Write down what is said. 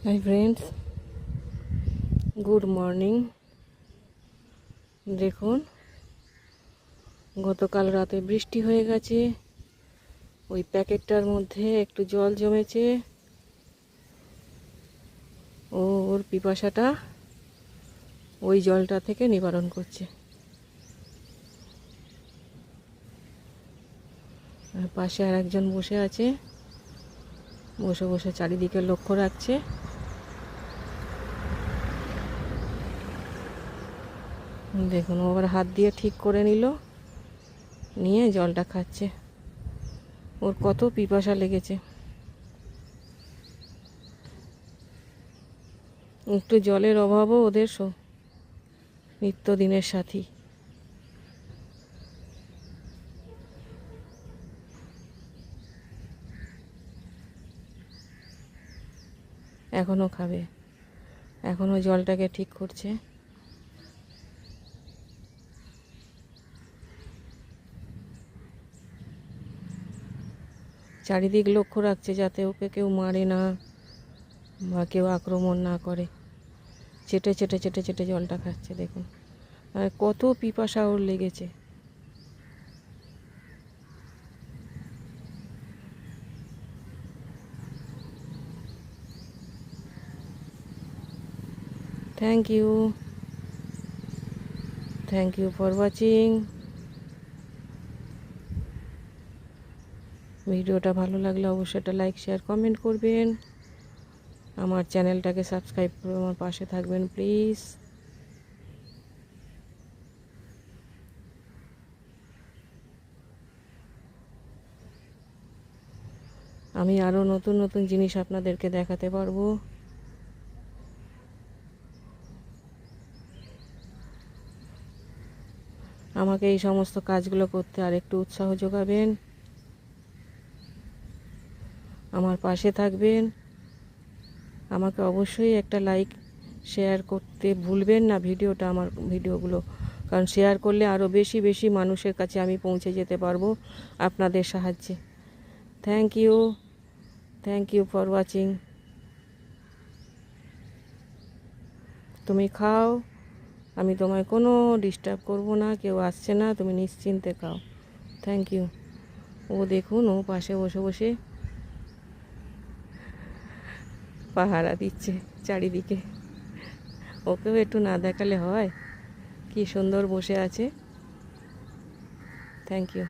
Hi friends, good morning. দেখুন, গতকাল রাতে বৃষ্টি হয়ে গেছে। ওই প্যাকেটটার মধ্যে একটু জল জমেছে। ওর পিপাসাটা ওই জলটা থেকে নিবারণ করছে। আর পাশে আর একজন বসে আছে, বসে বসে চারিদিকে লক্ষ্য রাখছে। দেখুন, ও আবার হাত দিয়ে ঠিক করে নিয়ে জলটা খাচ্ছে। ওর কত পিপাসা লেগেছে। একটু জলের অভাবও ওদের নিত্যদিনের সাথী। এখনও খাবে, এখনও জলটাকে ঠিক করছে। চারিদিক লক্ষ্য রাখছে যাতে ওকে কেউ মারে না বা কেউ আক্রমণ না করে। চেটে চেটে চেটে চেটে জলটা খাচ্ছে। দেখুন, আর কত পিপাসা ওর লেগেছে। Thank you for watching. ভিডিওটা ভালো লাগলে অবশ্যই একটা লাইক, শেয়ার, কমেন্ট করবেন। আমার চ্যানেলটাকে সাবস্ক্রাইব করে আমার পাশে থাকবেন প্লিজ। আমি আরও নতুন নতুন জিনিস আপনাদেরকে দেখাতে পারবো। আমাকে এই সমস্ত কাজগুলো করতে আর একটু উৎসাহ যোগাবেন, আমার পাশে থাকবেন। আমাকে অবশ্যই একটা লাইক, শেয়ার করতে ভুলবেন না আমার ভিডিওগুলো, কারণ শেয়ার করলে আরও বেশি বেশি মানুষের কাছে আমি পৌঁছে যেতে পারবো আপনাদের সাহায্যে। Thank you for watching. তুমি খাও, আমি তোমায় কোনো ডিস্টার্ব করব না, কেউ আসছে না, তুমি নিশ্চিন্তে খাও। Thank you. ও দেখুন, ও পাশে বসে বসে পাহারা দিচ্ছে চারিদিকে। ওকেও একটু না দেখালে হয়? কি সুন্দর বসে আছে। Thank you.